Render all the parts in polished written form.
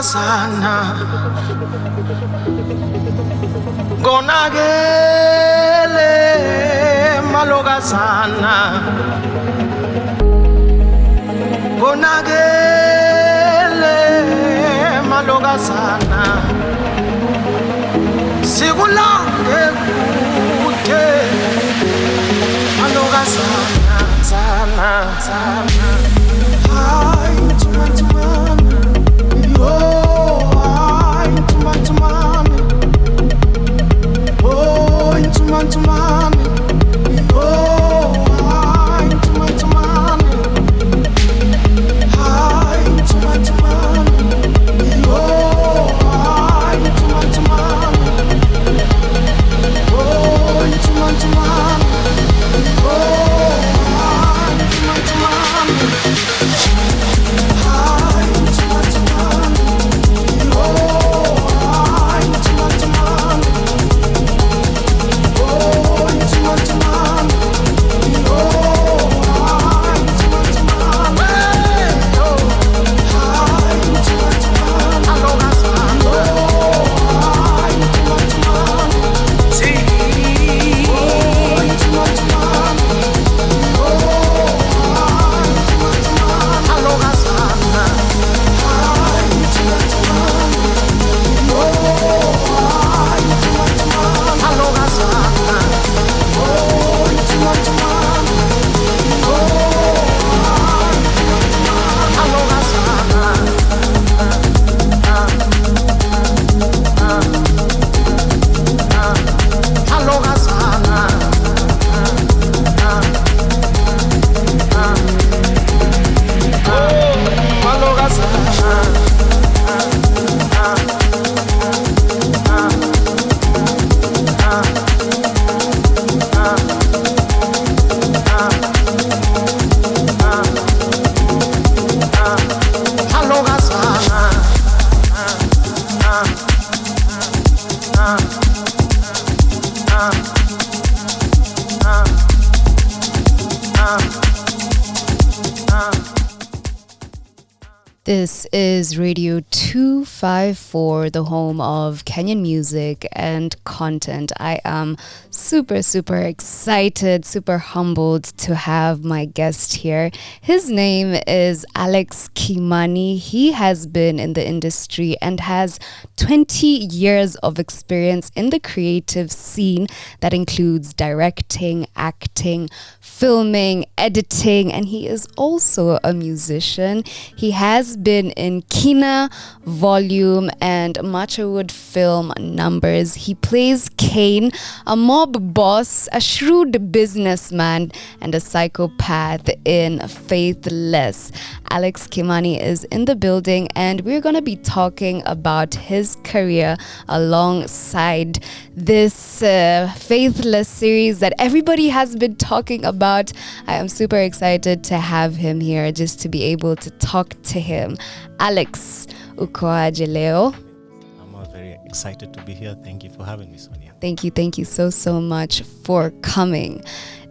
Sana gonagele maloga sana gonagele maloga sana sigulange kude maloga sana sana sana hai tuman This is Radio 254, the home of Kenyan music and content. I am super, super excited, super humbled to have my guest here. His name is Aleks Kimani. He has been in the industry and has 20 years of experience in the creative scene that includes directing, acting, filming, editing, and he is also a musician. He has been in Kina, Volume, and Machawood film numbers. He plays Kane, a mob boss, a shrewd businessman, and a psychopath in Faithless. Aleks Kimani is in the building, and we're going to be talking about his career alongside this Faithless series that everybody has been talking about. I am super excited to have him here just to be able to talk to him. Aleks, ukoaje leo? I'm very excited to be here. Thank you for having me, Sonia. Thank you so much for coming.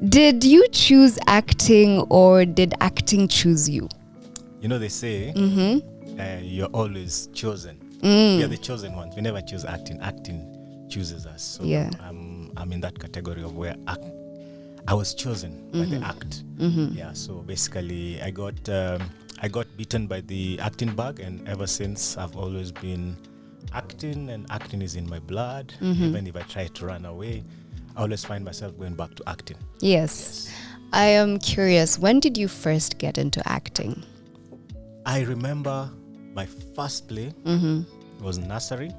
Did you choose acting or did acting choose you? You know, they say you're always chosen. We are the chosen ones. We never choose acting. Acting chooses us. So yeah. I'm in that category of where I was chosen by the act. Yeah. So basically, I got bitten by the acting bug, and ever since I've always been acting, and acting is in my blood. Even if I try to run away, I always find myself going back to acting. Yes. I am curious, when did you first get into acting? I remember my first play was nursery.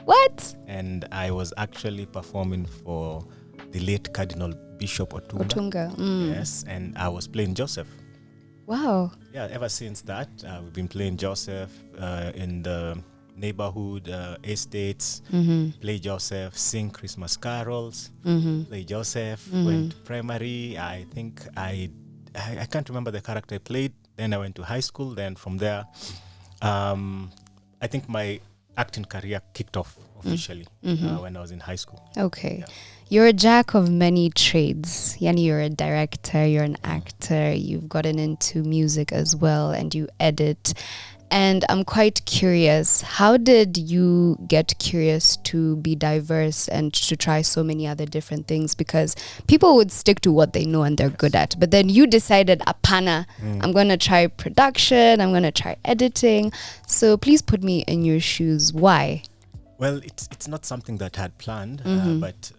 What? And I was actually performing for the late Cardinal Bishop Otunga. Yes, and I was playing Joseph. Wow. Yeah, ever since that, we've been playing Joseph in the neighborhood estates, play Joseph, sing Christmas carols, play Joseph. Went to primary. I think I can't remember the character I played. Then I went to high school. Then from there, I think my acting career kicked off officially when I was in high school. Okay. You're a jack of many trades. Yani, you're a director, you're an actor, you've gotten into music as well, and you edit. And I'm quite curious, how did you get curious to be diverse and to try so many other different things? Because people would stick to what they know and they're good at. But then you decided, apana, I'm going to try production, I'm going to try editing. So please put me in your shoes. Why? Well, it's not something that I had planned, but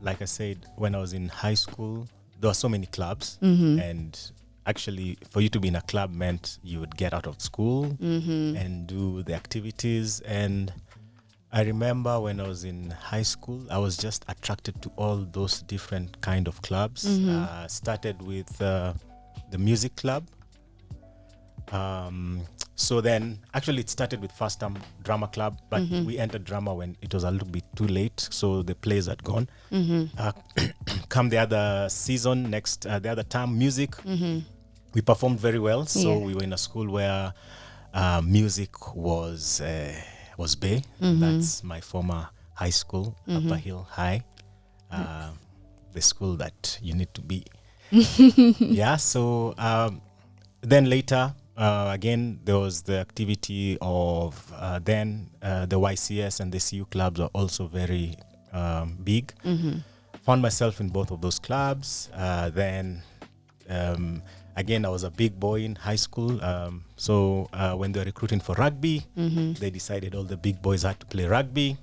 like I said, when I was in high school, there were so many clubs, and actually for you to be in a club meant you would get out of school and do the activities. And I remember when I was in high school, I was just attracted to all those different kind of clubs. Started with the music club. So then, actually, it started with first time drama club, but we entered drama when it was a little bit too late, so the plays had gone. Come the other season, the other term, music, we performed very well. So we were in a school where music was Bay. That's my former high school, Upper Hill High, the school that you need to be. So then later, again, there was the activity of then the YCS and the CU clubs are also very big. Found myself in both of those clubs. Then again, I was a big boy in high school. So when they were recruiting for rugby, they decided all the big boys had to play rugby.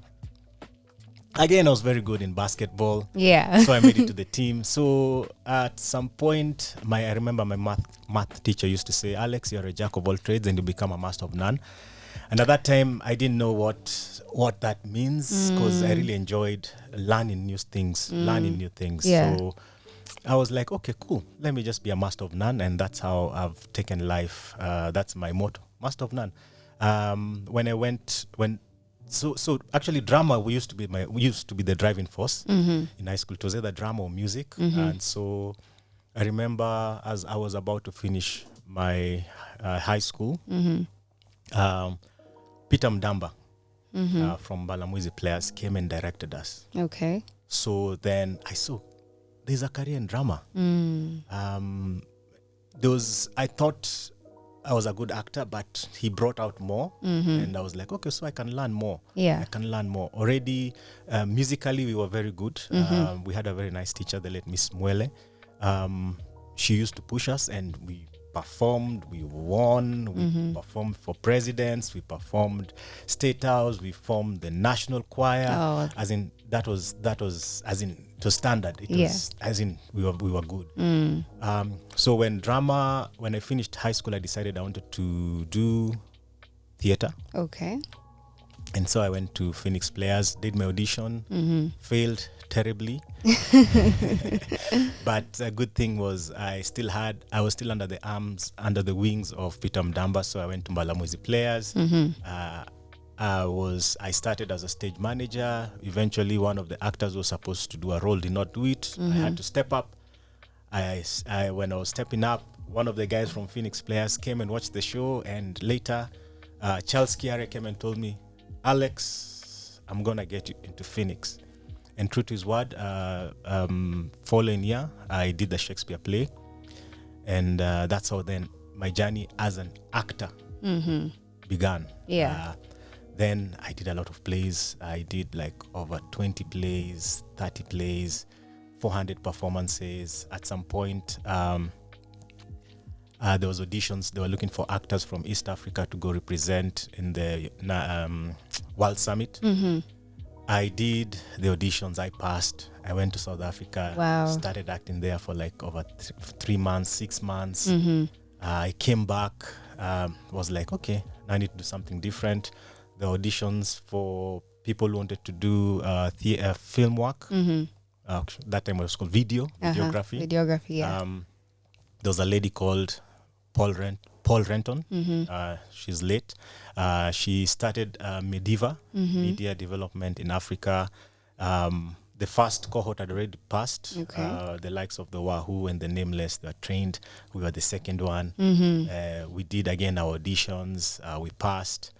Again, I was very good in basketball. So I made it to the team. So at some point, I remember my math teacher used to say, Alex, you're a jack of all trades and you become a master of none. And at that time, I didn't know what that means, because I really enjoyed learning new things. So I was like, okay, cool. Let me just be a master of none. And that's how I've taken life. That's my motto, master of none. So actually, drama we used to be the driving force in high school. It was either drama or music, and so I remember as I was about to finish my high school, Peter Mdamba from Balamwizi Players came and directed us. Okay. So then I saw there's a career in drama. I thought I was a good actor, but he brought out more, and I was like, okay, so I can learn more. I can learn more. Already, musically, we were very good. We had a very nice teacher, the late Miss Mwele. She used to push us, and we performed, we won, we performed for presidents, we performed State House, we formed the National Choir. As in, that was as in, to standard. It was as in we were good. So when I finished high school, I decided I wanted to do theater. Okay. And so I went to Phoenix Players, did my audition, failed terribly. But a good thing was I was still under the wings of Peter Mdamba. So I went to Balamwizi Players. I started as a stage manager. Eventually, one of the actors was supposed to do a role, did not do it. I had to step up. When I was stepping up, one of the guys from Phoenix Players came and watched the show, and later, Charles Kiare came and told me, Alex, I'm gonna get you into Phoenix. And true to his word, following year, I did the Shakespeare play, and that's how then my journey as an actor began. Then I did a lot of plays. I did like over 20 plays, 30 plays, 400 performances. At some point, there was auditions. They were looking for actors from East Africa to go represent in the World Summit. I did the auditions. I passed. I went to South Africa. Started acting there for like over 3 months, 6 months. I came back. Was like, okay, now I need to do something different. The auditions for people who wanted to do film work. That time it was called videography. Videography, There was a lady called Paul Renton. She's late. She started Mediva, Media Development in Africa. The first cohort had already passed. The likes of the Wahoo and the Nameless, they were trained. We were the second one. We did again our auditions. We passed.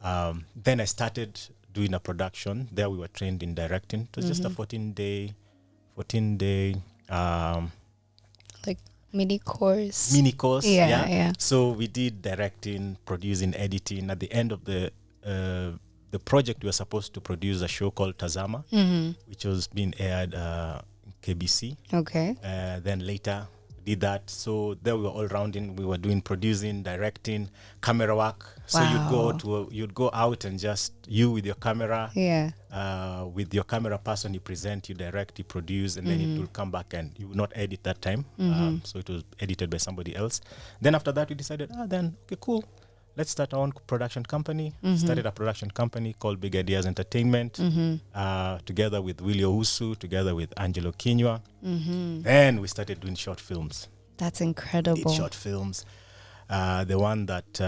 Then I started doing a production. There we were trained in directing. It was just a 14-day Like mini course. Yeah. So we did directing, producing, editing. At the end of the project, we were supposed to produce a show called Tazama, which was being aired KBC. Okay. Then later we did that. So there we were all rounding. We were doing producing, directing, camera work. So you'd go out and just you with your camera. Yeah. With your camera person, you present, you direct, you produce, and then it will come back and you will not edit that time. So it was edited by somebody else. Then after that, we decided, okay, cool. Let's start our own production company. Started a production company called Big Ideas Entertainment, together with Willie Ousu, together with Angelo Kinywa. Then we started doing short films. That's incredible. Did short films. The one that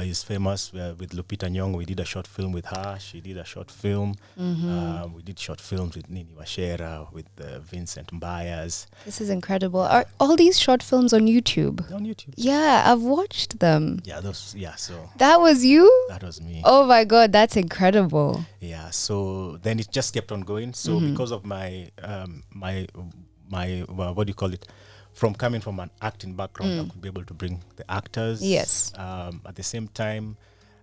is famous with Lupita Nyong'o, we did a short film with her. She did a short film. We did short films with Nini Washera, with Vincent Mbayas. This is incredible. Are all these short films on YouTube? On YouTube. Yeah, I've watched them. So That was you? that was me. Oh my God, that's incredible. Yeah, so then it just kept on going. So because of my what do you call it? From coming from an acting background, I could be able to bring the actors. Yes. At the same time,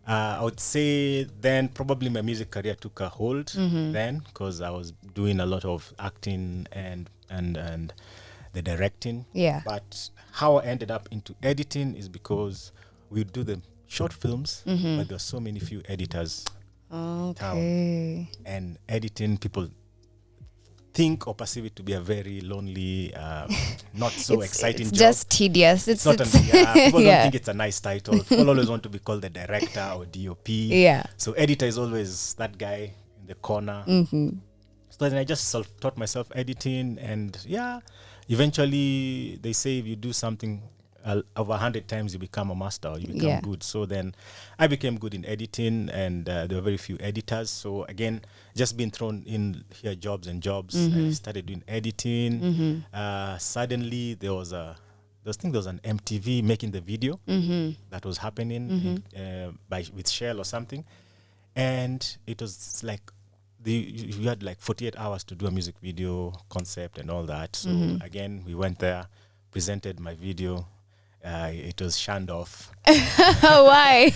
I would say then probably my music career took a hold then, because I was doing a lot of acting and the directing. Yeah. But how I ended up into editing is because we would do the short films, but there were so many few editors in town. Okay. And editing, people think or perceive it to be a very lonely, not so exciting It's job. just tedious. People don't think it's a nice title. People always want to be called the director or DOP. Yeah. So editor is always that guy in the corner. So then I just self-taught myself editing, and eventually they say if you do something over 100 times, you become a master, or you become good. So then I became good in editing, and there were very few editors. So again, just being thrown in here, jobs. I started doing editing. Suddenly there was an MTV making the video that was happening with Shell or something, and it was like you had like 48 hours to do a music video concept and all that. So again, we went there, presented my video. It was shunned off. Why?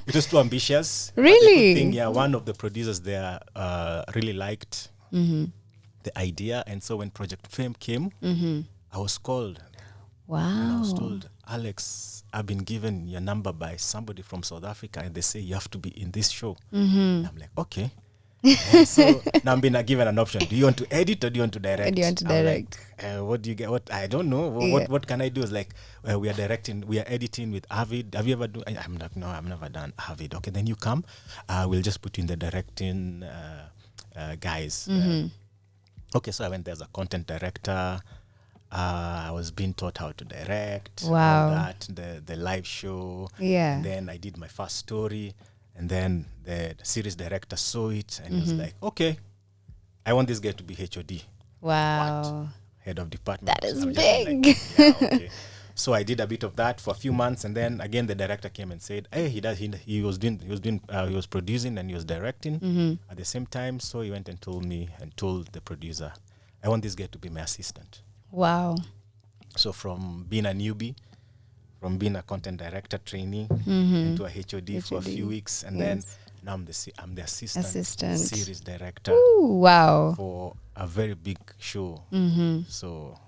It was too ambitious. Really? One of the producers there really liked the idea, and so when Project Fame came, I was called. Wow. And I was told, Aleks, I've been given your number by somebody from South Africa, and they say you have to be in this show. And I'm like, okay. And so now I'm being given an option. Do you want to edit or do you want to direct? Do you want to direct? I'm like, what do you get? What I don't know. What can I do? It's like we are editing with Avid. Have you ever done? I'm like, no, I've never done Avid. Okay, then you come. We'll just put you in the directing guys. Okay, so I went there as a content director. I was being taught how to direct. Wow. All that, the live show. Yeah. And then I did my first story. And then the series director saw it and was like, okay, I want this guy to be HOD. Wow. What? Head of department. That is I was big. just like, okay. So I did a bit of that for a few months, and then again the director came and said, hey, he was producing and he was directing at the same time. So he went and told the producer, I want this guy to be my assistant. Wow. So from being a newbie, from being a content director trainee into a HOD for a few weeks, and then now I'm the assistant series director. Ooh, wow. For a very big show. So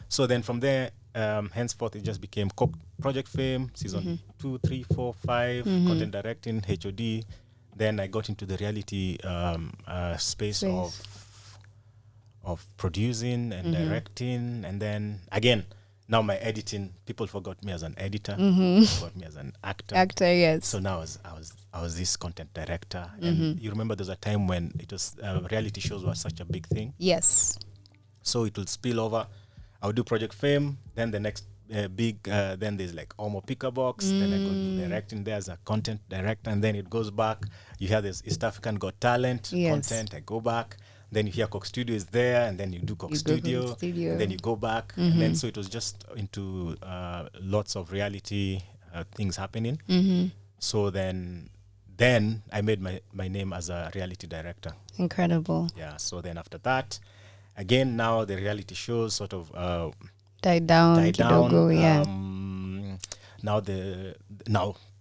so then from there, henceforth it just became Project Fame, season 2, 3, 4, 5, content directing, HOD. Then I got into the reality space of producing and directing, and then again, now my editing, people forgot me as an editor, forgot me as an actor. Actor, yes. So now I was this content director. And you remember there's a time when it was reality shows were such a big thing. Yes. So it would spill over. I would do Project Fame, then the next big. Then there's like Omo Picker Box. Then I go to directing there as a content director, and then it goes back. You hear there's East African Got Talent content. I go back. Then you hear Coke Studio is there, and then you do Coke Studio, and then you go back, and then so it was just into lots of reality things happening. So then I made my name as a reality director. Incredible. Yeah. So then after that, again now the reality shows sort of died down. Kidogo, yeah. Now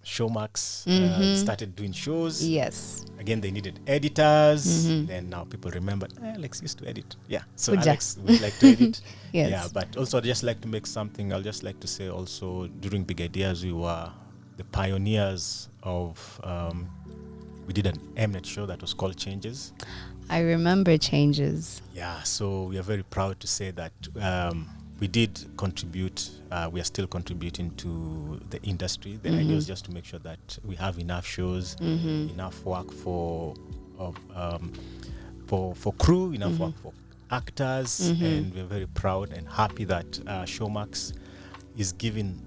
Showmax started doing shows. Yes. Again, they needed editors. Then now people remember Alex used to edit. Yeah. So Uja. Alex would like to edit. Yes. Yeah. But also, I'd just like to make something. I'll just like to say also during Big Ideas, we were the pioneers of. We did an Mnet show that was called Changes. I remember Changes. Yeah. So we are very proud to say that. We did contribute. We are still contributing to the industry. The idea is just to make sure that we have enough shows, enough work for crew, enough work for actors, and we're very proud and happy that Showmax is giving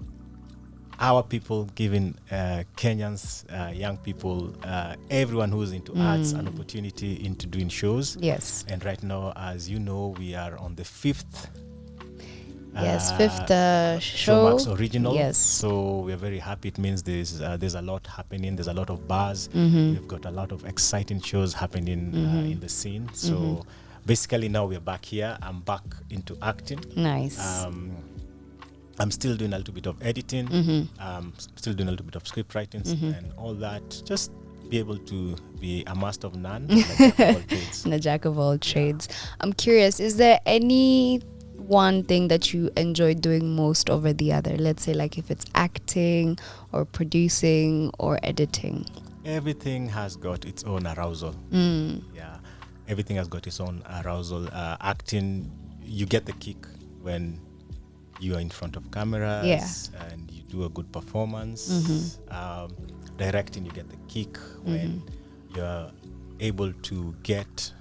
our people, giving Kenyans, young people, everyone who's into arts, an opportunity into doing shows. Yes. And right now, as you know, we are on the fifth. Fifth show. Showmax original. Yes. So we're very happy. It means there's a lot happening. There's a lot of buzz. We've got a lot of exciting shows happening in the scene. So basically now we're back here. I'm back into acting. Nice. I'm still doing a little bit of editing. Still doing a little bit of script writing and all that. Just be able to be a master of none. And a jack of all trades. I'm curious, is there any one thing that you enjoy doing most over the other? Let's say like if it's acting or producing or editing. Everything has got its own arousal. Yeah, everything has got its own arousal. Acting, you get the kick when you are in front of cameras and you do a good performance. Directing, you get the kick when you're able to get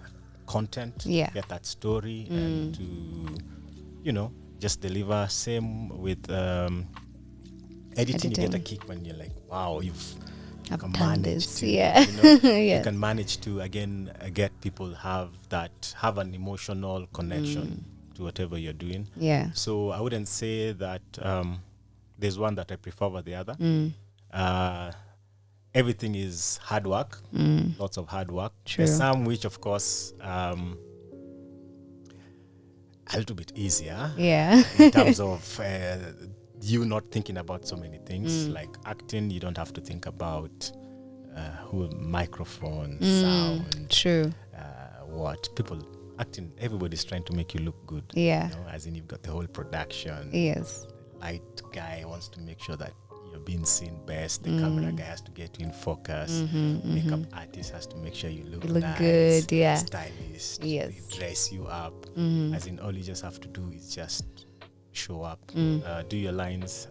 content, get that story and to just deliver. Same with editing, you get a kick when you're like, wow, I've done this. To, you can manage to again get people have an emotional connection to whatever you're doing. Yeah. So I wouldn't say that there's one that I prefer over the other. Everything is hard work, lots of hard work. True. There's some which, of course, a little bit easier in terms of you not thinking about so many things. Like acting, you don't have to think about microphone, sound. True. What people acting, everybody's trying to make you look good. Yeah. As in you've got the whole production. Yes. The light guy wants to make sure that you're being seen best. The camera guy has to get you in focus. Makeup artist has to make sure you look nice, good. Yeah. Stylist. Yes. They dress you up. As in all you just have to do is just show up, do your lines,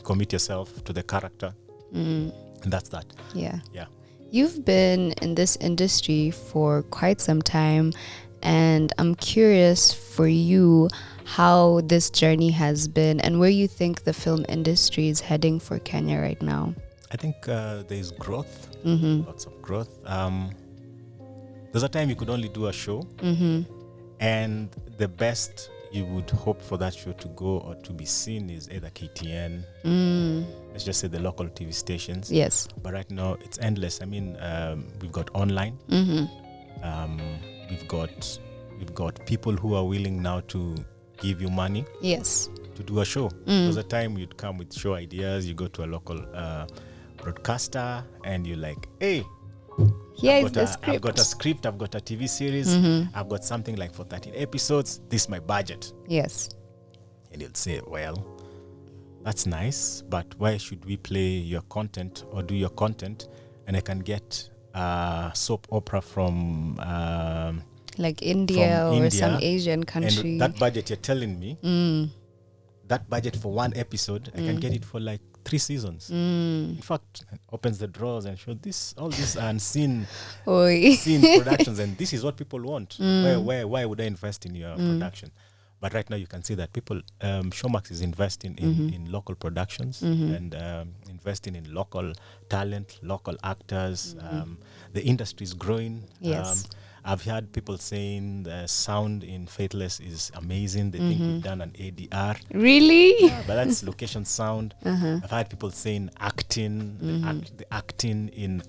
commit yourself to the character, and that's that. Yeah. Yeah. You've been in this industry for quite some time, and I'm curious for you how this journey has been and where you think the film industry is heading for Kenya right now. I think there's growth, lots of growth. There's a time you could only do a show, and the best you would hope for that show to go or to be seen is either KTN, let's just say the local TV stations. Yes. But right now it's endless. I mean, we've got online. We've got people who are willing now to give you money. Yes. To do a show. There's a time you'd come with show ideas. You go to a local broadcaster and you're like, hey, Here's the script. I've got a script, I've got a TV series, I've got something like for 13 episodes, this is my budget. Yes. And you'll say, well, that's nice, but why should we play your content or do your content and I can get soap opera from like India or some Asian country. And that budget you're telling me, that budget for one episode, I can get it for like 3 seasons. In fact, opens the drawers and shows all these unseen seen productions, and this is what people want. Why would I invest in your production? But right now you can see that people, Showmax is investing in local productions and investing in local talent, local actors. The industry is growing. Yes. I've heard people saying the sound in Faithless is amazing. They think we've done an ADR. Really? Yeah, but that's location sound. I've heard people saying acting, the acting in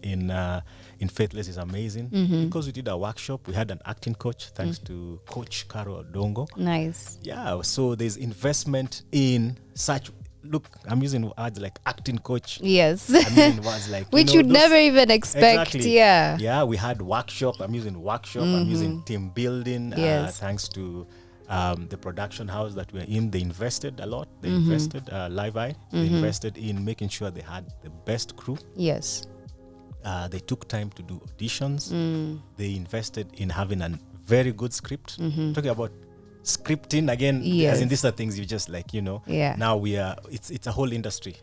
Faithless is amazing. Because we did a workshop, we had an acting coach, thanks to Coach Caro Dongo. Nice. Yeah, so there's investment in such. Look, I'm using words like acting coach. Yes. I'm using words like Which you'd never even expect. Exactly. Yeah. Yeah, we had workshop. I'm using workshop. I'm using team building. Yes. Thanks to the production house that we're in. They invested a lot. They invested Live Eye. They invested in making sure they had the best crew. Yes. They took time to do auditions. They invested in having a very good script. Talking about scripting again, as in these are things you just like, now we are, it's a whole industry.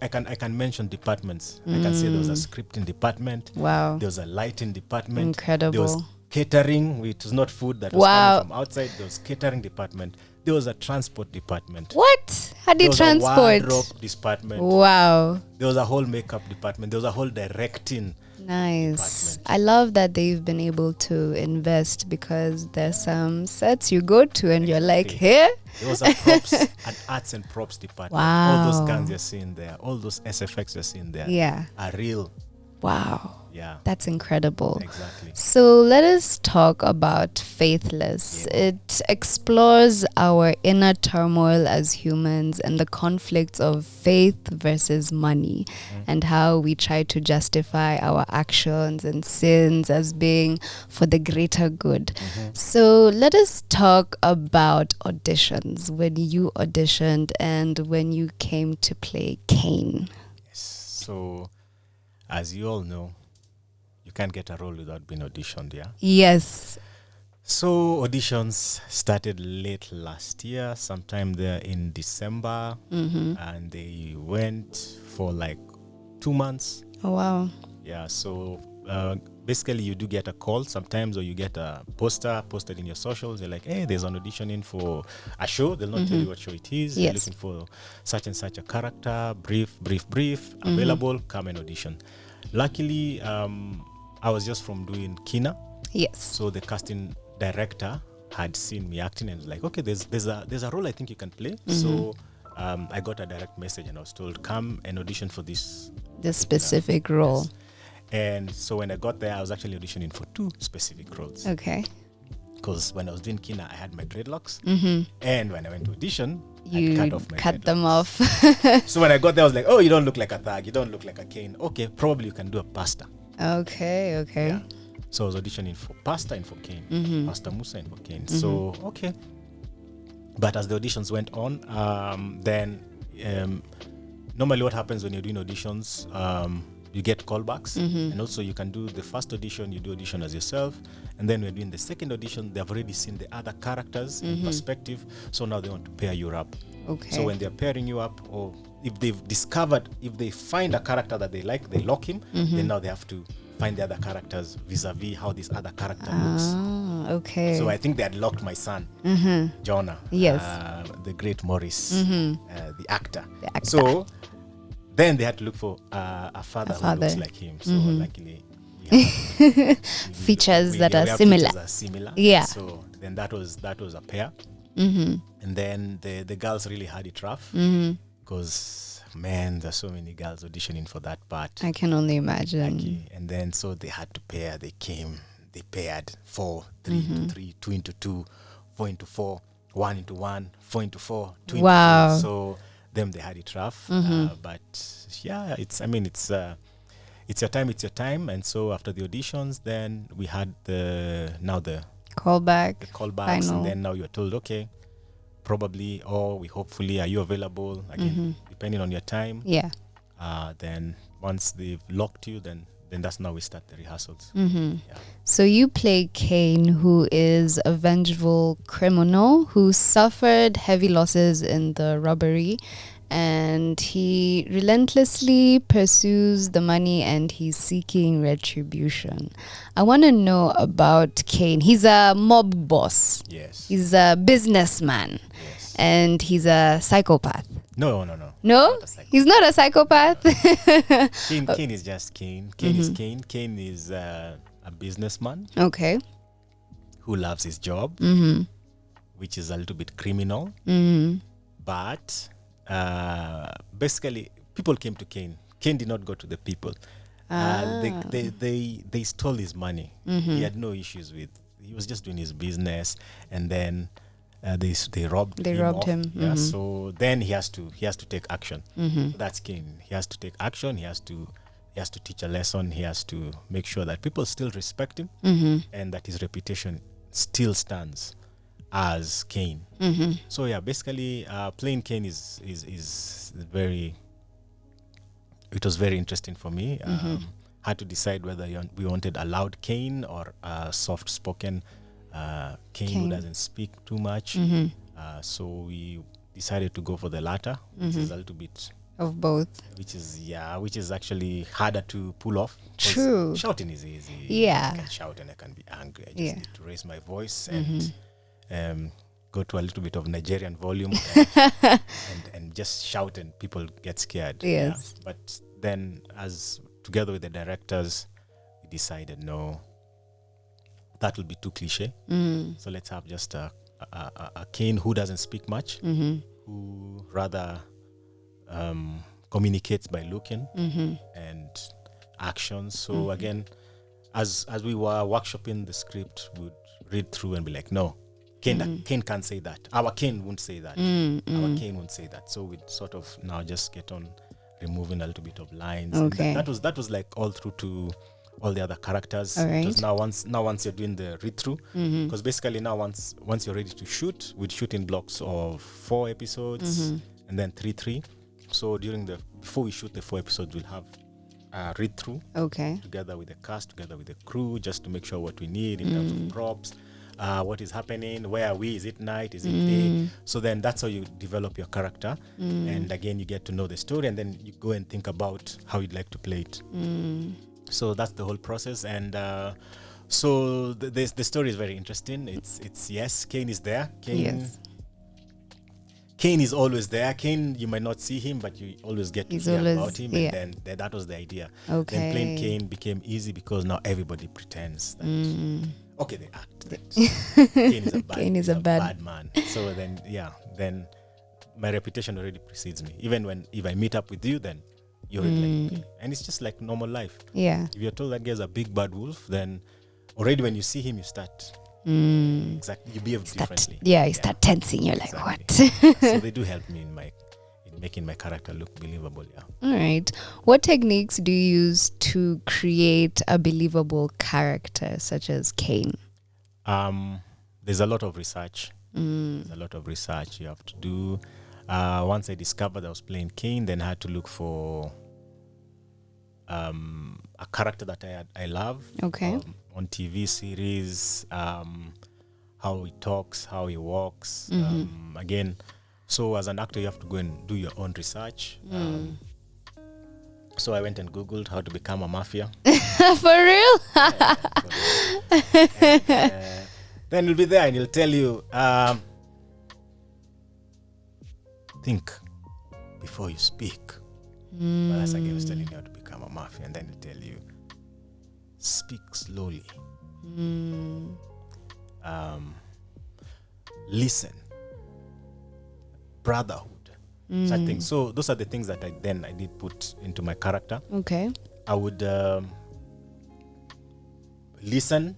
I can mention departments. I can say there was a scripting department. Wow. There was a lighting department. Incredible. There was catering, which was not food that was coming from outside. There was catering department. There was a transport department. What? How do There you was transport? a wardrobe department. Wow. There was a whole makeup department. There was a whole directing. Nice. Department. I love that they've been able to invest, because there's some sets you go to and you're like, here? There was a props and arts and props department. Wow. All those guns you're seeing there, all those SFX you're seeing there Yeah. are real. Wow. Yeah. That's incredible. Exactly. So let us talk about Faithless. It explores our inner turmoil as humans and the conflicts of faith versus money, and how we try to justify our actions and sins as being for the greater good. So let us talk about auditions, when you auditioned and when you came to play Cain. So, as you all know, you can't get a role without being auditioned, yeah? Yes. So, auditions started late last year, sometime there in December, and they went for like 2 months. Oh, wow. Yeah, so basically you do get a call sometimes, or you get a poster posted in your socials. They're like, hey, there's an audition in for a show. They'll not tell you what show it is. They're looking for such and such a character, brief, available, come and audition. Luckily, I was just from doing Kina. Yes. So the casting director had seen me acting and was like, okay, there's a role I think you can play. So I got a direct message and I was told, come and audition for this specific role. Yes. And so when I got there, I was actually auditioning for 2 specific roles. Okay. Because when I was doing Kina, I had my dreadlocks. And when I went to audition, You I cut off my cut them dreadlocks. off. So when I got there, I was like, oh, you don't look like a thug. You don't look like a Cain. Okay, probably you can do a pastor. Okay. Yeah. So I was auditioning for pastor and for Cain. Pastor Musa and for Cain. So, okay. But as the auditions went on, then normally what happens when you're doing auditions, you get callbacks, and also you can do the first audition, you do audition as yourself, and then when you're doing the second audition, they've already seen the other characters in perspective, so now they want to pair you up. Okay. So when they're pairing you up, or if they find a character that they like, they lock him, then now they have to find the other characters vis-a-vis how this other character looks. Okay. So I think they had locked my son, Jonah, Yes. the great Morris, the actor. The actor. So then they had to look for a father who looks like him. So luckily, features that we are have similar. features that are similar. Yeah. So then that was a pair. And then the girls really had it rough, because man, there's so many girls auditioning for that part. I can only imagine. Okay. And then so they had to pair. They paired 4, 3 into 3, 2 into 2, 4 into 4, 1 into 1, 4 into 4, 2 into 2. Wow. So them, they had it rough. But yeah, it's your time. And so after the auditions, then we had the Callbacks. callbacks, and then now you're told, okay, probably, or we hopefully, are you available again, depending on your time. Yeah. Then once they've locked you, then that's now we start the rehearsals. So you play Cain, who is a vengeful criminal who suffered heavy losses in the robbery and he relentlessly pursues the money and he's seeking retribution. I want to know about Kane. He's a mob boss. Yes. He's a businessman. Yes. And he's a psychopath. No. No? Not a psychopath. He's not a psychopath? Kane is just Kane. Kane is Kane. Kane is a businessman Okay. who loves his job, which is a little bit criminal. But basically, people came to Kane. Kane did not go to the people. They stole his money. He had no issues with. He was just doing his business, and then they robbed. They him robbed off. him. Yeah. So then he has to take action. That's Kane. He has to take action. He has to teach a lesson. He has to make sure that people still respect him, and that his reputation still stands as Kane. So yeah, basically, playing Kane is very. It was very interesting for me. Had to decide whether we wanted a loud Kane or a soft-spoken Kane who doesn't speak too much. So we decided to go for the latter, which is a little bit Of both. which is actually harder to pull off. 'Cause True. shouting is easy. Yeah. I can shout and I can be angry. I just Yeah. need to raise my voice and go to a little bit of Nigerian volume and just shout, and people get scared. Yes. Yeah. But then, as together with the directors, we decided no, that will be too cliche. So let's have just a Kane who doesn't speak much, who rather communicates by looking and actions. So again, as we were workshopping the script, we'd read through and be like, no, Kane can't say that. Our Kane won't say that. Our Kane won't say that. So we'd sort of now just get on removing a little bit of lines. And Okay. that was like all through to all the other characters. All right. Because now once you're doing the read through, because basically now once you're ready to shoot, we'd shoot in blocks of 4 episodes and then 3. So before we shoot the 4 episodes, we'll have a read through Okay. together with the cast, together with the crew, just to make sure what we need in terms of props, what is happening, where are we, is it night, is it day. So then that's how you develop your character, and again you get to know the story, and then you go and think about how you'd like to play it. So that's the whole process. And so the story is very interesting. It's yes, Kane is there. Kane is always there. Kane, you might not see him, but you always get to He's hear always- about him. yeah. And then that was the idea. Okay. Then playing Kane became easy because now everybody pretends that, okay, they act that Kane is a bad man. So then my reputation already precedes me. Even if I meet up with you, then you're already like, okay. And it's just like normal life. Yeah. If you're told that guy's a big bad wolf, then already when you see him, you start exactly, you behave differently. You start tensing. You're like, Exactly. what? So they do help me in making my character look believable. Yeah. All right. What techniques do you use to create a believable character such as Kane? There's a lot of research. There's a lot of research you have to do. Once I discovered I was playing Kane, then I had to look for a character that I love. Okay. On TV series, how he talks, how he walks. Again, so as an actor, you have to go and do your own research. So I went and Googled how to become a mafia. For real? Then he'll be there and he'll tell you, think before you speak. But that's again was telling you how to become a mafia, and then he'll tell you, speak slowly. Listen. Brotherhood. Such things. So those are the things that I did put into my character. Okay. I would listen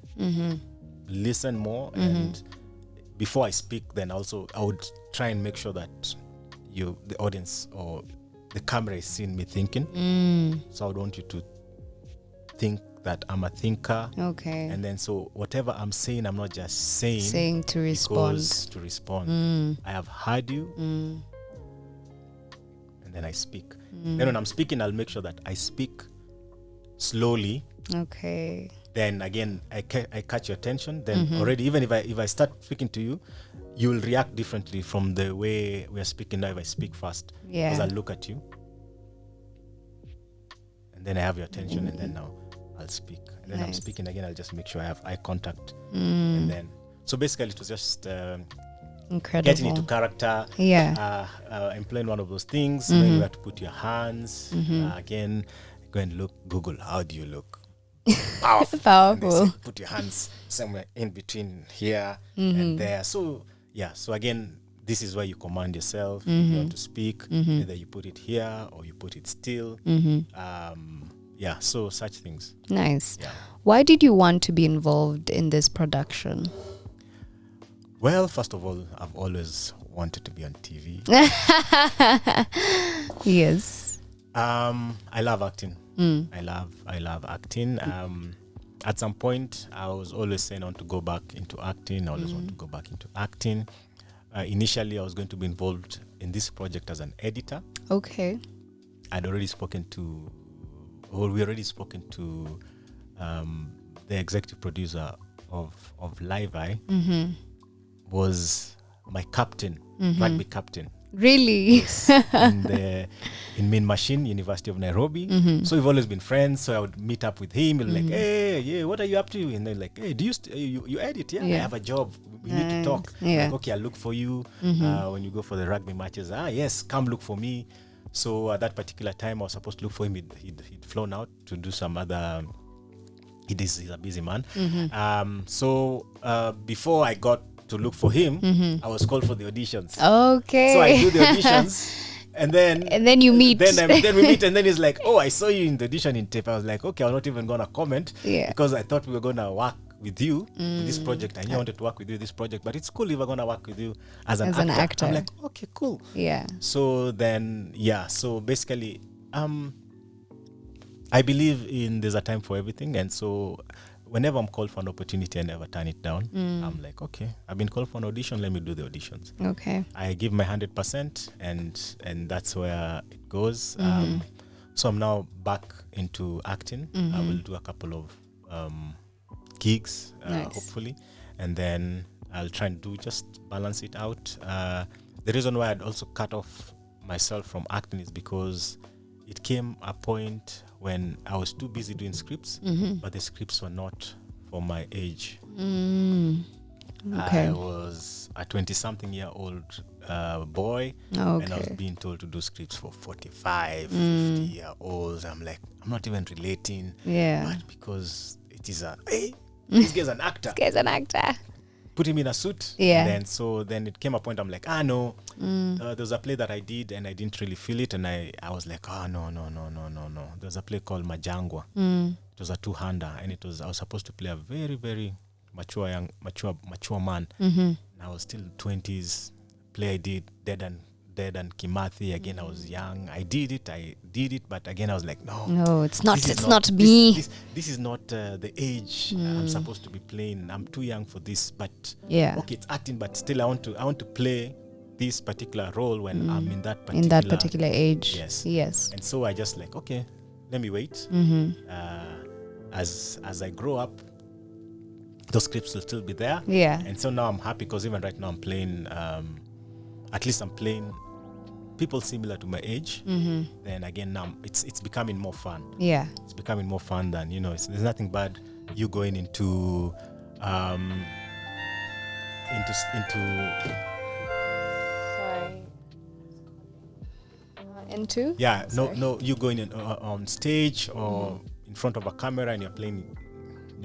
more, and before I speak, then also I would try and make sure that the audience or the camera is seeing me thinking. So I would want you to think that I'm a thinker. Okay. And then so whatever I'm saying, I'm not just saying to respond. because to respond. I have heard you, and then I speak. Then when I'm speaking, I'll make sure that I speak slowly. Okay. Then again, I catch your attention. Then already, even if I start speaking to you, you'll react differently from the way we are speaking now. If I speak fast, because Yeah. I'll look at you, and then I have your attention, and then now I'll speak, and then I'm Nice. speaking again. I'll just make sure I have eye contact, and then so basically it was just Incredible. getting into character. Yeah. Employing one of those things. Then you have to put your hands again. Go and look. Google. How do you look? Powerful. And they say, Powerful. put your hands somewhere in between here and there. So yeah. So again, this is where you command yourself. You want to speak. Either you put it here or you put it still. Yeah. So such things. Nice. Yeah. Why did you want to be involved in this production? Well, first of all, I've always wanted to be on TV. Yes. I love acting. I love acting. At some point, I was always saying I want to go back into acting. I always want to go back into acting. Initially, I was going to be involved in this project as an editor. Okay. We already spoken to the executive producer of Live Eye. Was my captain, rugby captain. Really? in Main Machine, University of Nairobi. So we've always been friends. So I would meet up with him and like, hey, yeah, what are you up to? And then like, hey, do you edit? Yeah, I have a job. We need to talk. Yeah. Like, okay, I'll look for you when you go for the rugby matches. Yes, come look for me. So at that particular time, I was supposed to look for him. He'd flown out to do some other. He's a busy man. So before I got to look for him, I was called for the auditions. Okay. So I do the auditions, and then you meet. Then we meet, and then he's like, "Oh, I saw you in the audition in tape." I was like, "Okay, I'm not even gonna comment because I thought we were gonna work with you in this project. I knew I wanted to work with you in this project, but it's cool if we're gonna work with you as an actor." I'm like, "Okay, cool." Yeah. So then, so basically, I believe in there's a time for everything, and so whenever I'm called for an opportunity, I never turn it down. I'm like, okay, I've been called for an audition. Let me do the auditions. Okay. I give my 100%, and that's where it goes. So I'm now back into acting. I will do a couple of gigs, hopefully, and then I'll try and just balance it out. The reason why I'd also cut off myself from acting is because it came a point when I was too busy doing scripts, but the scripts were not for my age. Okay. I was a 20-something-year-old boy, and I was being told to do scripts for 45, 50-year-olds. I'm like, I'm not even relating. Yeah. But because it is this guy's an actor. This guy's an actor. Put him in a suit. Yeah. And then it came a point I'm like, no. There was a play that I did and I didn't really feel it, and I was like, no. There was a play called Majangwa. It was a two-hander, and I was supposed to play a very, very mature man. And I was still 20s. Play I did Dead and Kimathi. Again, I was young. I did it, but again I was like, no, it's not me. This is not the age I'm supposed to be playing. I'm too young for this, but okay, it's acting, but still I want to play this particular role when I'm in that particular age. Yes. And so I just like, okay, let me wait. As I grow up, those scripts will still be there. Yeah. And so now I'm happy because even right now I'm playing, at least I'm playing people similar to my age. Then again, now it's becoming more fun. Yeah. It's becoming more fun than, there's nothing bad you going into Into? Yeah, no, you going on stage or in front of a camera and you're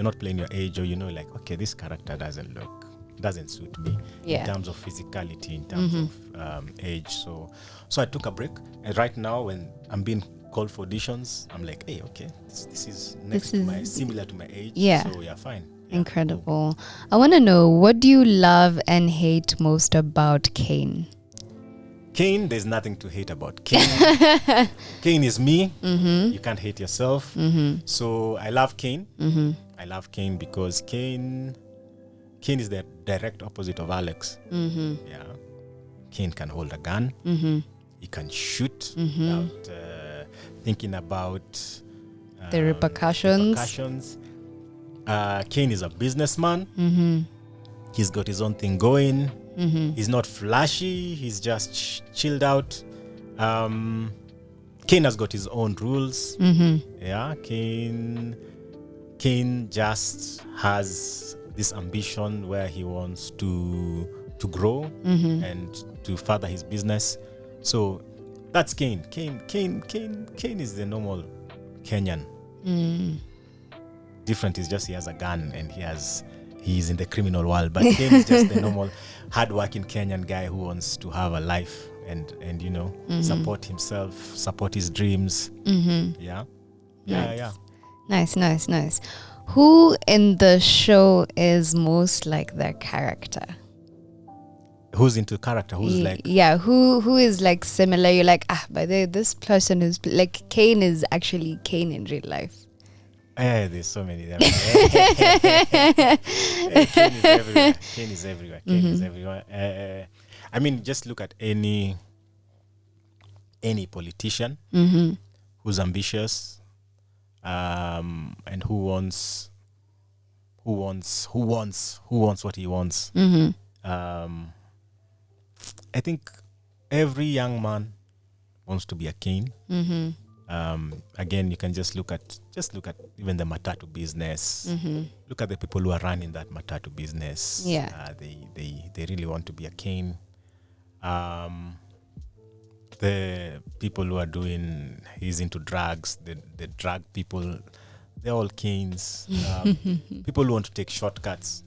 not playing your age, or like, okay, this character doesn't suit me in terms of physicality, in terms of age. So I took a break, and right now when I'm being called for auditions, I'm like, hey, okay, this is similar to my age. Yeah. So yeah, fine. Yeah. Incredible. I want to know, what do you love and hate most about Kane? Kane, there's nothing to hate about Kane. Kane is me. You can't hate yourself. So I love Kane. I love Kane because Kane is the direct opposite of Aleks. Yeah, Kane can hold a gun. He can shoot without thinking about the repercussions. Kane is a businessman. He's got his own thing going. He's not flashy. He's just chilled out. Kane has got his own rules. Yeah, Kane just has this ambition where he wants to grow and to further his business. So that's Kane. Kane is the normal Kenyan. Different is just he has a gun and he's in the criminal world. But Kane is just the normal hardworking Kenyan guy who wants to have a life and support himself, support his dreams. Yeah. Nice. Who in the show is most like their character? Who's into character? Who's like... Yeah, who is like similar? You're like, by the way, this person is like Kane is actually Kane in real life. There's so many of them. Kane is everywhere. I mean, just look at any politician who's ambitious and who wants what he wants. I think every young man wants to be a Kane. Again, you can just look at even the matatu business. Look at the people who are running that matatu business. Yeah, they really want to be a Kane. The people who are he's into drugs. The drug people, they're all Kanes. People who want to take shortcuts.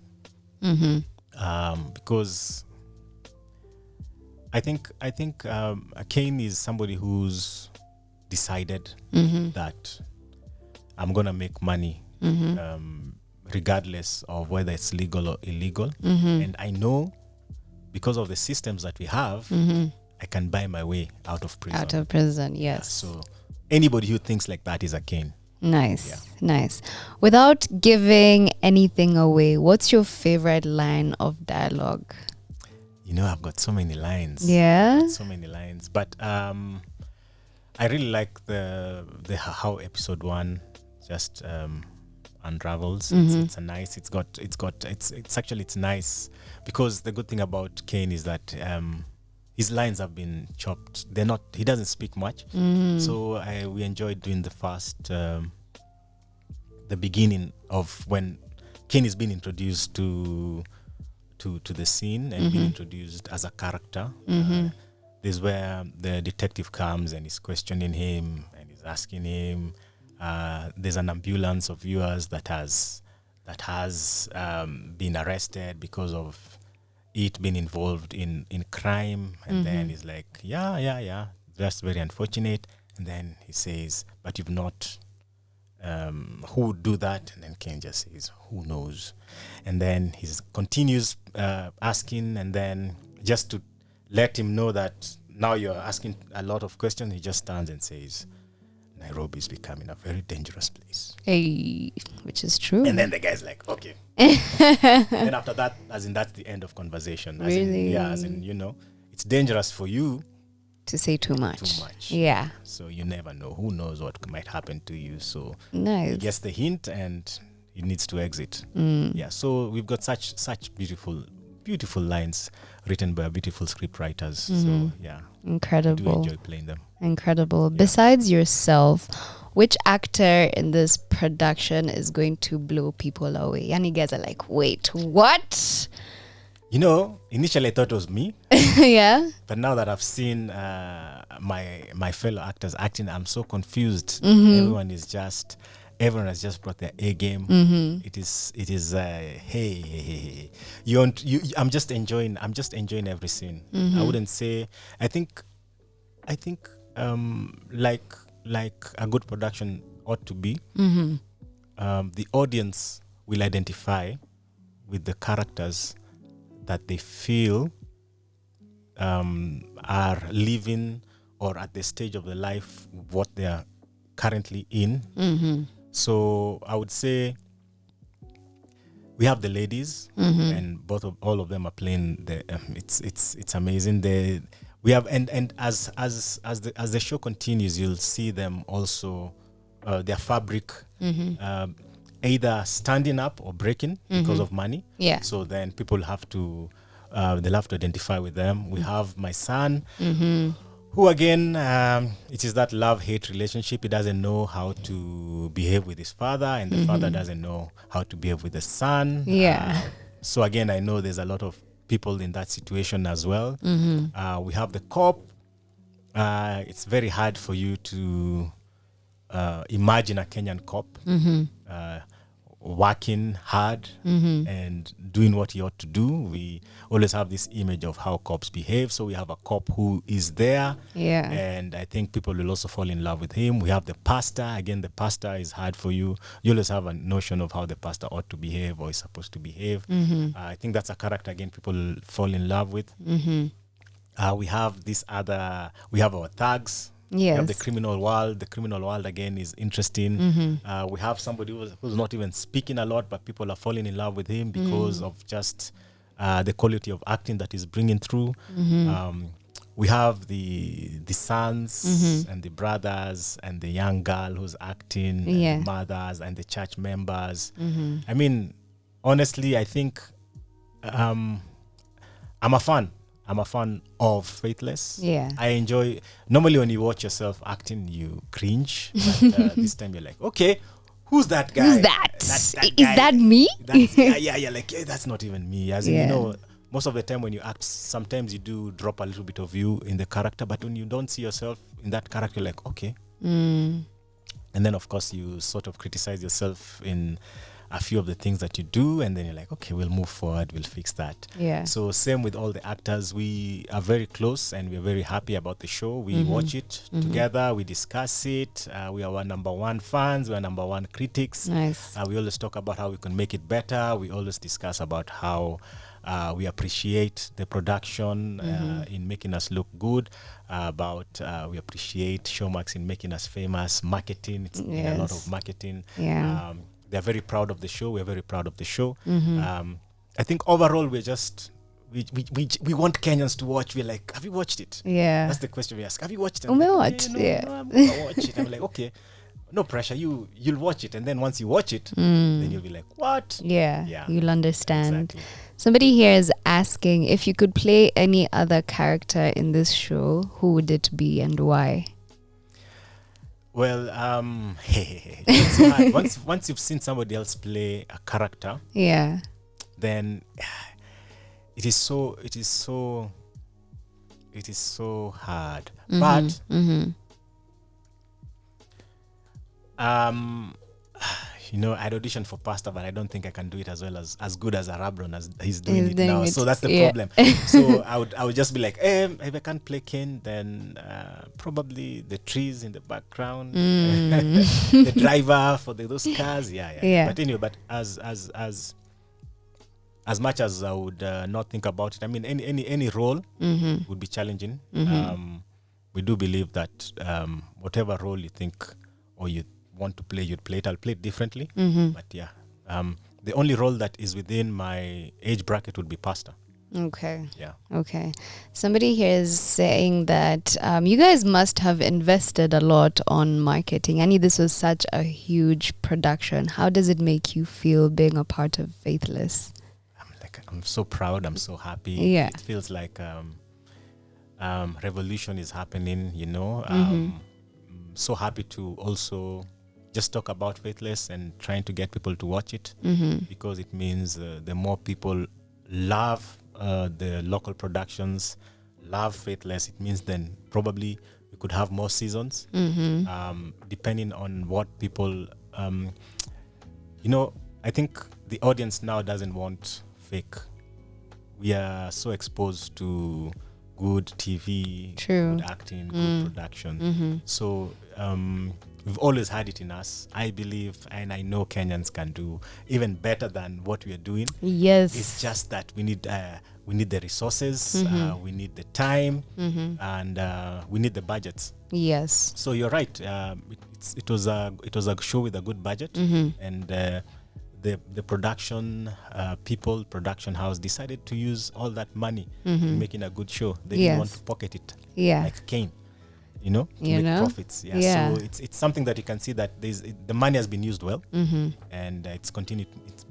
Because I think Kane is somebody who's decided that I'm gonna make money regardless of whether it's legal or illegal. And I know because of the systems that we have, I can buy my way out of prison. Yes. Yeah, so anybody who thinks like that is a Kane. Nice. Without giving anything away, what's your favorite line of dialogue? I've got so many lines. Yeah. So many lines. But I really like the how episode 1 just unravels. It's nice. It's nice because the good thing about Kane is that his lines have been chopped. He doesn't speak much. So we enjoyed doing the beginning of when Kane is being introduced to the scene and being introduced as a character. This is where the detective comes and is questioning him and is asking him. There's an ambulance of viewers that has been arrested because of it being involved in crime. And then he's like, yeah, that's very unfortunate. And then he says, but you've not, who would do that? And then Ken just says, who knows? And then he continues asking, and then just to let him know that now you're asking a lot of questions, he just stands and says, Nairobi is becoming a very dangerous place. Hey, which is true. And then the guy's like, okay. Then after that, as in that's the end of conversation. Really? It's dangerous for you to say too much. Yeah. So you never know. Who knows what might happen to you? So nice. He gets the hint and he needs to exit. Yeah. So we've got such beautiful lines written by beautiful script writers. So yeah. Incredible. I do enjoy playing them. Incredible. Yeah. Besides yourself, which actor in this production is going to blow people away? And you guys are like, wait, what? Initially I thought it was me. Yeah. But now that I've seen my fellow actors acting, I'm so confused. Everyone has just brought their A game. It is hey. I'm just enjoying every scene. I wouldn't say I think like a good production ought to be. The audience will identify with the characters that they feel are living or at the stage of their life what they are currently in. So I would say we have the ladies, and all of them are playing. It's amazing. We have and as the show continues, you'll see them also their fabric either standing up or breaking because of money. Yeah. So then people have to they love to identify with them. We have my son, who again, it is that love-hate relationship. He doesn't know how to behave with his father, and the father doesn't know how to behave with the son. Yeah. So again, I know there's a lot of people in that situation as well. We have the cop. It's very hard for you to imagine a Kenyan cop working hard and doing what he ought to do. We always have this image of how cops behave. So we have a cop who is there. Yeah. And I think people will also fall in love with him. We have the pastor. Again, the pastor is hard for you. You always have a notion of how the pastor ought to behave or is supposed to behave. I think that's a character, again, people fall in love with. We have we have our thugs. We have the Yes. criminal world. The criminal world, again, is interesting. We have somebody who's not even speaking a lot, but people are falling in love with him because of just the quality of acting that he's bringing through. We have the sons and the brothers and the young girl who's acting, and the mothers and the church members. I mean, honestly, I think I'm a fan. I'm a fan of Faithless. Yeah. I enjoy, normally when you watch yourself acting, you cringe. But this time you're like, okay, who's that guy? Who's that? That Is guy. that me? Yeah, like, hey, that's not even me. As in, Yeah. you know, most of the time when you act, sometimes you do drop a little bit of you in the character, but when you don't see yourself in that character, you're like, okay. And then, of course, you sort of criticize yourself in a few of the things that you do, and then you're like, okay, we'll move forward, we'll fix that. Yeah. So same with all the actors. We are very close and we're very happy about the show. We watch it together, we discuss it. We are our number one fans, we're number one critics. Nice. We always talk about how we can make it better. We always discuss about how we appreciate the production in making us look good. We appreciate Showmax in making us famous. Marketing, it's been a lot Yes. of marketing. Yeah. They're very proud of the show. We're very proud of the show. I think overall we're just we want Kenyans to watch. We're like, have you watched it? Yeah. That's the question we ask. Have you watched it? Umewatch? No, Yeah. no, I'm gonna watch it. I'm like, okay, no pressure. You'll watch it, and then once you watch it, then you'll be like, what? Yeah. Yeah. You'll understand. Exactly. Somebody here is asking if you could play any other character in this show, who would it be and why? Well, it's so hard. Once you've seen somebody else play a character, Yeah. then it is so hard. But you know, I'd auditioned for Pastor, but I don't think I can do it as well as good as Arabron as he's doing He's it doing now. it, So that's the yeah. problem. So I would just be like, if I can't play Ken, then probably the trees in the background, the driver for those cars. Yeah. But anyway, but as much as I would not think about it, I mean, any role would be challenging. We do believe that whatever role you think or you want to play, you'd play it. I'll play it differently. But yeah, the only role that is within my age bracket would be Pastor. Okay. Yeah. Okay. Somebody here is saying that you guys must have invested a lot on marketing. Annie, this was such a huge production. How does it make you feel being a part of Faithless? I'm so proud. I'm so happy. Yeah. It feels like revolution is happening, you know. So happy to also just talk about Faithless and trying to get people to watch it, because it means the more people love the local productions, love Faithless, it means then probably we could have more seasons, depending on what people, you know, I think the audience now doesn't want fake. We are so exposed to good TV, True. good acting, good production. So we've always had it in us. I believe, and I know Kenyans can do even better than what we are doing. Yes. It's just that we need the resources, we need the time, and we need the budgets. Yes. So you're right. It was a show with a good budget, and the production production house decided to use all that money in making a good show. They didn't want Yes. to pocket it Yeah. like Kane. to make profits. Yeah. So it's something that you can see that the money has been used well, and it's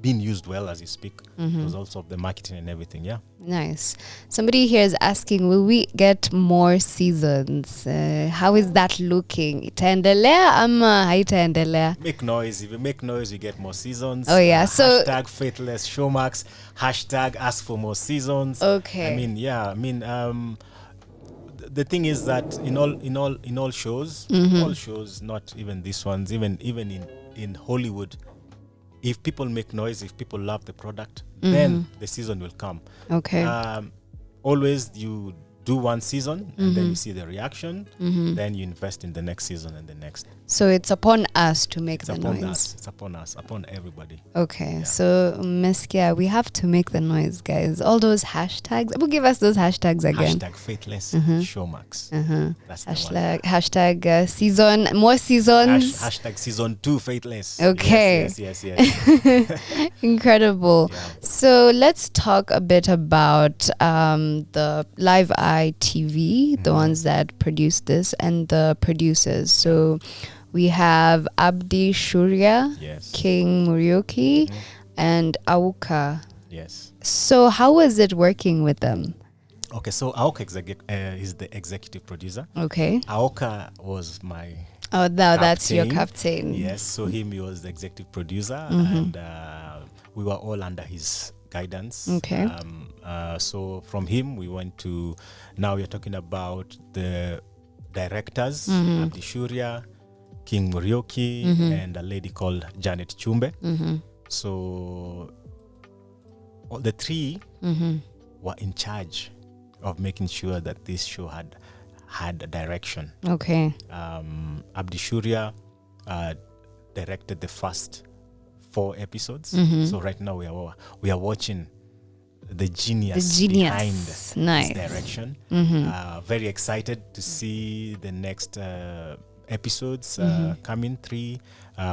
been used well as you speak, because also of the marketing and everything. Yeah. Nice. Somebody here is asking, will we get more seasons? How is that looking? Itaendelea ama haitaendelea? Make noise. If you make noise, you get more seasons. Oh yeah. So hashtag faithless showmax. Hashtag ask for more seasons. Okay. The thing is that in all shows, all shows, not even these ones, even in Hollywood, if people make noise, if people love the product, then the season will come. Okay. Always you do one season and then you see the reaction, then you invest in the next season and the next. So it's upon us to make It's the upon noise. us. It's upon us, upon everybody. Okay, Yeah. so Meskia, we have to make the noise, guys. All those hashtags. We'll give us those hashtags again. Hashtag faithless showmax. That's the one. Hashtag season, more seasons. Hashtag season 2 faithless. Okay. Yes. Incredible. Yeah. So let's talk a bit about the Live Eye TV, the ones that produced this, and the producers. So we have Abdi Shurya, Yes. King Murioki, and Auka. Yes. So how was it working with them? Okay, so Aoka is the executive producer. Okay. Aoka was my Oh, now that's your captain. captain. Yes, so he was the executive producer, and we were all under his guidance. Okay. So from him, we went to, now we're talking about the directors, Abdi Shurya, King Murioki, and a lady called Janet Chumbe. So all the three were in charge of making sure that this show had a direction. Okay. Abdi Shurya directed the first 4 episodes. So right now we are watching the genius behind Nice. this direction. Very excited to see the next episodes coming 3,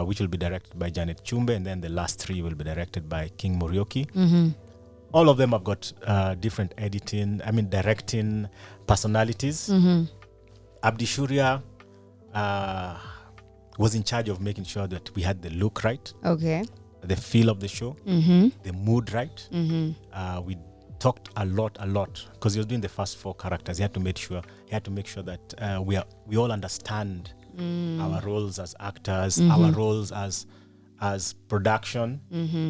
which will be directed by Janet Chumbe, and then the last 3 will be directed by King Murioki. All of them have got different directing personalities. Abdi Shurya was in charge of making sure that we had the look right, Okay. the feel of the show, the mood right. We talked a lot because he was doing the first 4 characters. He had to make sure that we all understand our roles as actors, our roles as production,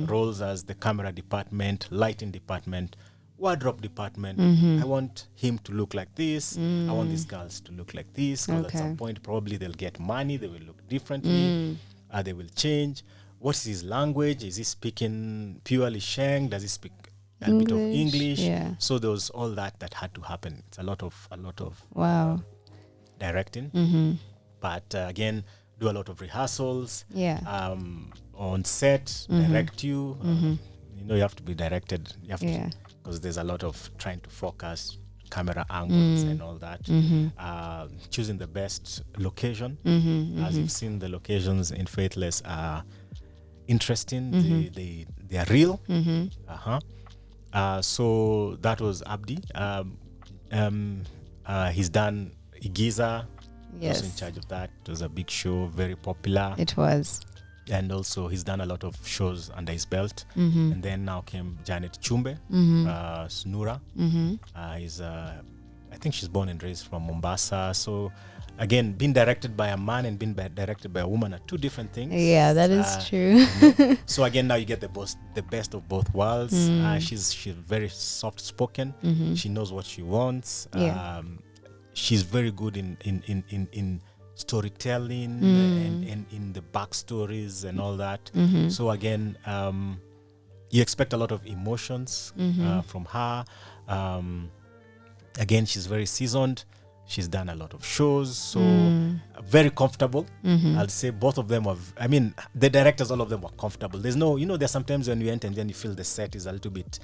roles as the camera department, lighting department, wardrobe department. I want him to look like this. I want these girls to look like this, because at some point probably they'll get money, they will look differently, they will change. What is his language? Is he speaking purely Sheng? Does he speak a bit of English? Yeah. So there was all that had to happen. It's a lot of Wow. directing, but again, do a lot of rehearsals. Yeah. On set, direct you. You have to be directed. You have to, because there's a lot of trying to focus, camera angles and all that. Choosing the best location. As you've seen, the locations in Faithless are interesting. They are real. So that was Abdi. He's done Igiza. Yes. Also in charge of that. It was a big show, very popular. It was. And also he's done a lot of shows under his belt. And then now came Janet Chumbe, Snura. I think she's born and raised from Mombasa. So again, being directed by a man and being directed by a woman are 2 different things. Yeah, that is true. So again, now you get the best of both worlds. She's very soft spoken. She knows what she wants. She's very good in storytelling and in the backstories and all that. So again, you expect a lot of emotions from her. Again, she's very seasoned. She's done a lot of shows, so very comfortable. I'll say both of them the directors, all of them were comfortable. There's no, there's sometimes when you enter and then you feel the set is a little bit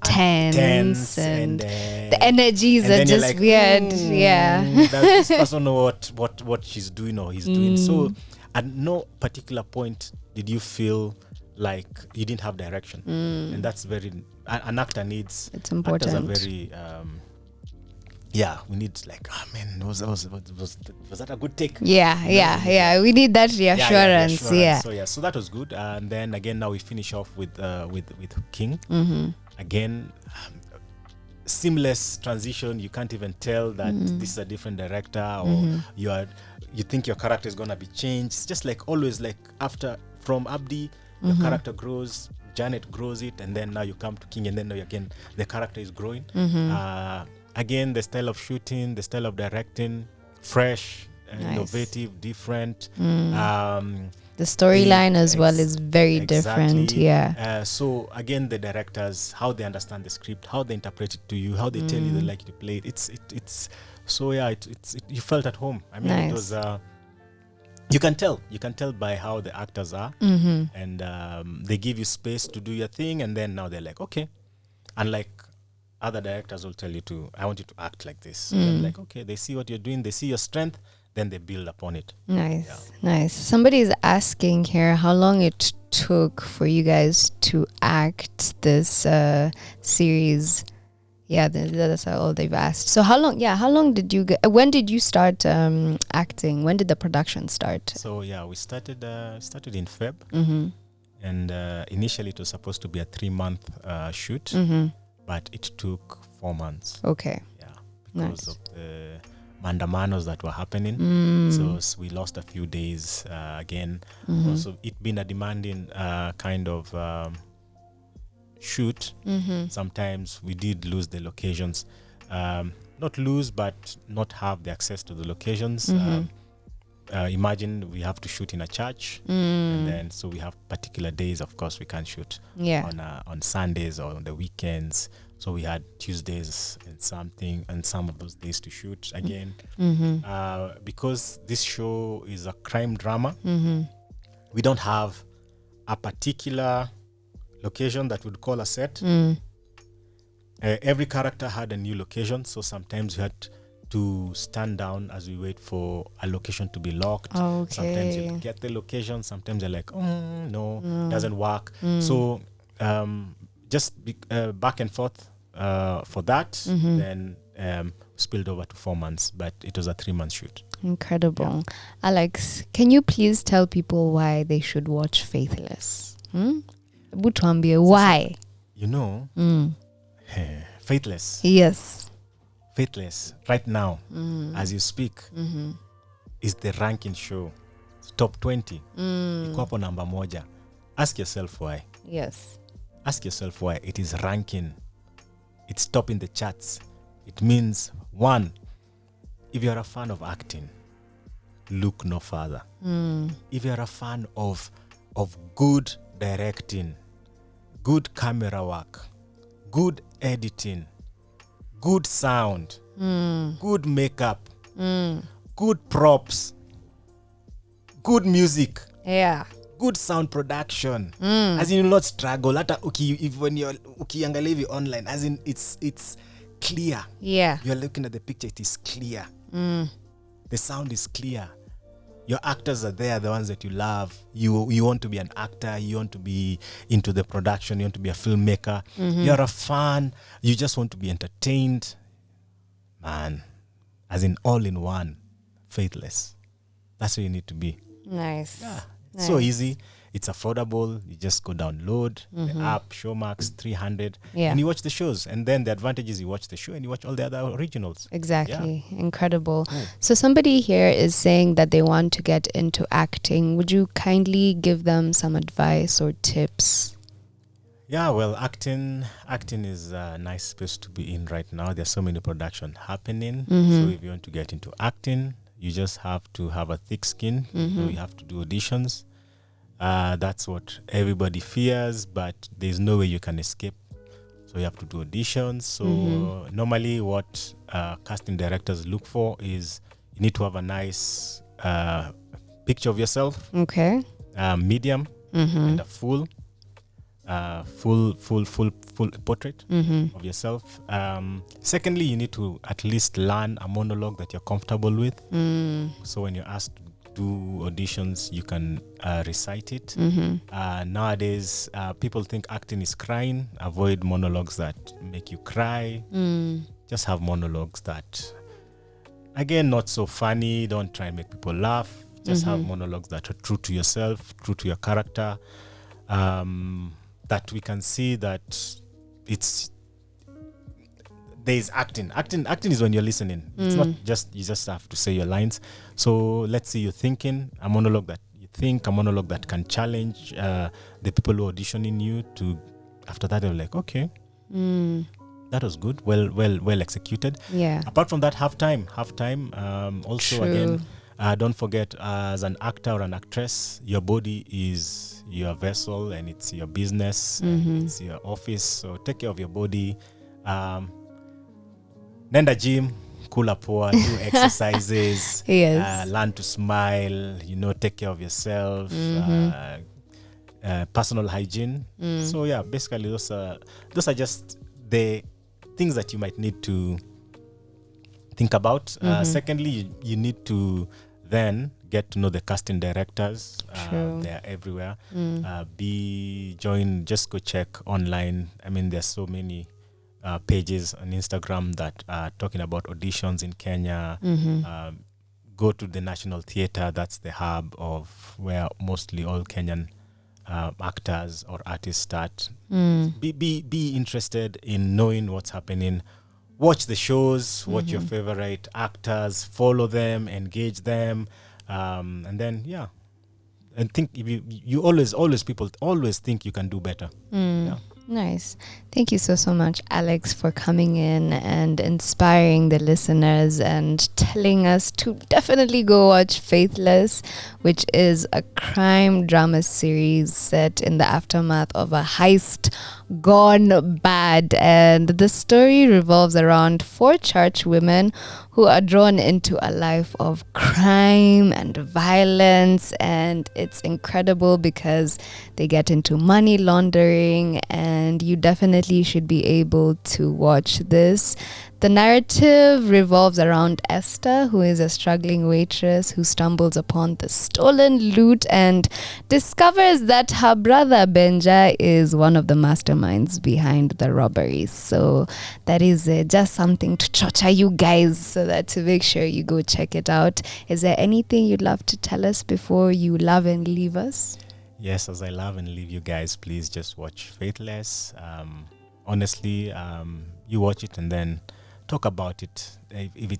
tense and the energies are just like, weird. This person know what she's doing or he's doing. So at no particular point did you feel like you didn't have direction, and that's very an actor needs. It's important. Actors are very yeah, we need like, man, was that a good take? Yeah. We need that reassurance. Yeah. So that was good. And then again, now we finish off with King. Again, seamless transition. You can't even tell that this is a different director, or you think your character is gonna be changed. It's just like always, like after from Abdi, your character grows, Janet grows it, and then now you come to King, and then now again the character is growing. Again, the style of shooting, the style of directing, fresh, innovative, different. The storyline as well is very different. Yeah. So again, the directors, how they understand the script, how they interpret it to you, how they tell you they like to play it. It's so yeah. You felt at home. I mean, it was. You can tell by how the actors are, and they give you space to do your thing, and then now they're like, okay, unlike other directors will tell you I want you to act like this. So they're like, okay, they see what you're doing, they see your strength, then they build upon it. Nice. Somebody is asking here how long it took for you guys to act this series. Yeah, that's all they've asked. So how long did you when did you start acting? When did the production start? So yeah, we started in Feb, and initially it was supposed to be a 3-month shoot, but it took 4 months. Okay. Yeah, because of the mandamanos that were happening. So we lost a few days again. Also, it been a demanding kind of shoot. Sometimes we did lose the locations. Not lose, but not have the access to the locations. Imagine we have to shoot in a church, and then so we have particular days. Of course, we can't shoot on Sundays or on the weekends. So we had Tuesdays and some of those days to shoot again. Because this show is a crime drama, we don't have a particular location that would call a set. Every character had a new location, so sometimes you had to stand down as we wait for a location to be locked. Sometimes you get the location, sometimes you're like, no, doesn't work. So just back and forth for that, then spilled over to 4 months, but it was a 3-month shoot. Incredible. Aleks, can you please tell people why they should watch Faithless? Butuambie, why? You know, Faithless. Yes. Faithless right now, as you speak, is the ranking show. It's top 20. Iko hapo namba moja. Ask yourself why. Yes. Ask yourself why it is ranking. It's top in the charts. It means, one, if you're a fan of acting, look no further. If you're a fan of good directing, good camera work, good editing, good sound, good makeup, good props, good music, good sound production, as in you'll not struggle. When you're ukiangalia hivi online, as in it's clear. You're looking at the picture, it is clear. The sound is clear. Your actors are there, the ones that you love. You want to be an actor, you want to be into the production, you want to be a filmmaker. You're a fan, you just want to be entertained. Man, as in all in one, Faithless. That's what you need to be. Nice. Yeah. So easy. It's affordable. You just go download the app, Showmax 300, and you watch the shows. And then the advantage is you watch the show and you watch all the other originals. Exactly. Yeah. Incredible. So somebody here is saying that they want to get into acting. Would you kindly give them some advice or tips? Yeah, well, acting is a nice space to be in right now. There's so many production happening. So if you want to get into acting, you just have to have a thick skin. You have to do auditions. That's what everybody fears, but there's no way you can escape. So you have to do auditions. So normally what casting directors look for is you need to have a nice picture of yourself. Okay. Medium and a full portrait of yourself. Secondly, you need to at least learn a monologue that you're comfortable with. So when you're asked to do auditions, you can recite it. Nowadays, people think acting is crying. Avoid monologues that make you cry. just have monologues that, again, not so funny. Don't try and make people laugh. Just have monologues that are true to yourself, true to your character. That we can see that there's acting. Acting is when you're listening. It's not just, you just have to say your lines. So let's see you thinking, a monologue that you think, a monologue that can challenge the people who are auditioning you to, after that they're like, okay, that was good, well executed. Yeah. Apart from that, halftime. Also, True. again, don't forget, as an actor or an actress, your body is your vessel and it's your business, and it's your office. So take care of your body. Nenda gym, kula poa, do exercises. Yes. Learn to smile. Take care of yourself. Personal hygiene. So yeah, basically those are just the things that you might need to think about. Secondly, you need to then get to know the casting directors. They're everywhere. Just go check online. I mean, there's so many pages on Instagram that are talking about auditions in Kenya. Go to the National Theatre. That's the hub of where mostly all Kenyan actors or artists start. Be interested in knowing what's happening. Watch the shows, watch your favorite actors, follow them, engage them, and then and think. If you always people always think you can do better. Yeah. Nice. Thank you so much, Aleks, for coming in and inspiring the listeners and telling us to definitely go watch Faithless, which is a crime drama series set in the aftermath of a heist gone bad. And the story revolves around 4 church women who are drawn into a life of crime and violence, and it's incredible because they get into money laundering, and you definitely should be able to watch this. The narrative revolves around Esther, who is a struggling waitress who stumbles upon the stolen loot and discovers that her brother Benja is one of the masterminds behind the robberies. So that is just something to torture you guys, so that to make sure you go check it out. Is there anything you'd love to tell us before you love and leave us? Yes, as I love and leave you guys, please just watch Faithless. Honestly, you watch it and then talk about it. If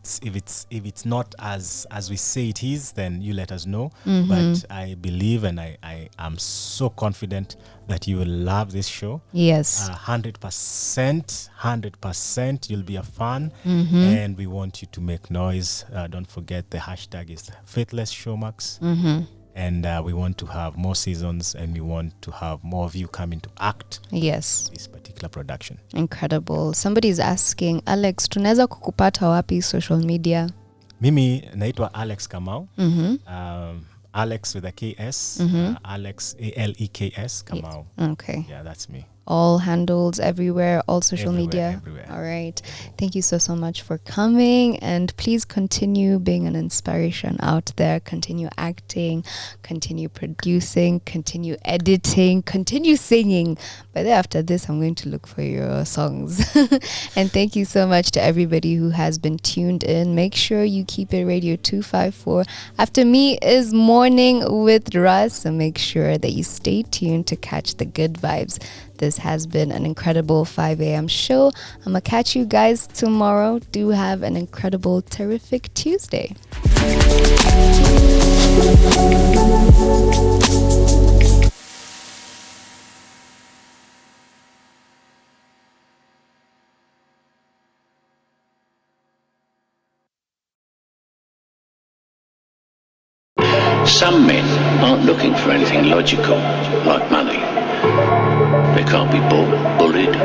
it's not as we say it is, then you let us know. But I believe and I am so confident that you will love this show. Yes. 100%. You'll be a fan, and we want you to make noise. Don't forget the hashtag is Faithless Showmax. And we want to have more seasons, and we want to have more of you coming to act. Yes. This particular production. Incredible. Somebody's asking, Aleks, tunaweza kukupata wapi social media? Mimi naitwa Aleks Kamau. Aleks with a KS. Aleks, Aleks Kamau. Okay. Yeah, that's me. All handles everywhere, all social media. Everywhere. All right. Thank you so much for coming, and please continue being an inspiration out there. Continue acting, continue producing, continue editing, continue singing. But then after this, I'm going to look for your songs. And thank you so much to everybody who has been tuned in. Make sure you keep it Radio 254. After me is Morning with Russ, so make sure that you stay tuned to catch the good vibes. This has been an incredible 5 a.m. show. I'm going to catch you guys tomorrow. Do have an incredible, terrific Tuesday. Some men aren't looking for anything logical, like money. They can't be bought, bullied,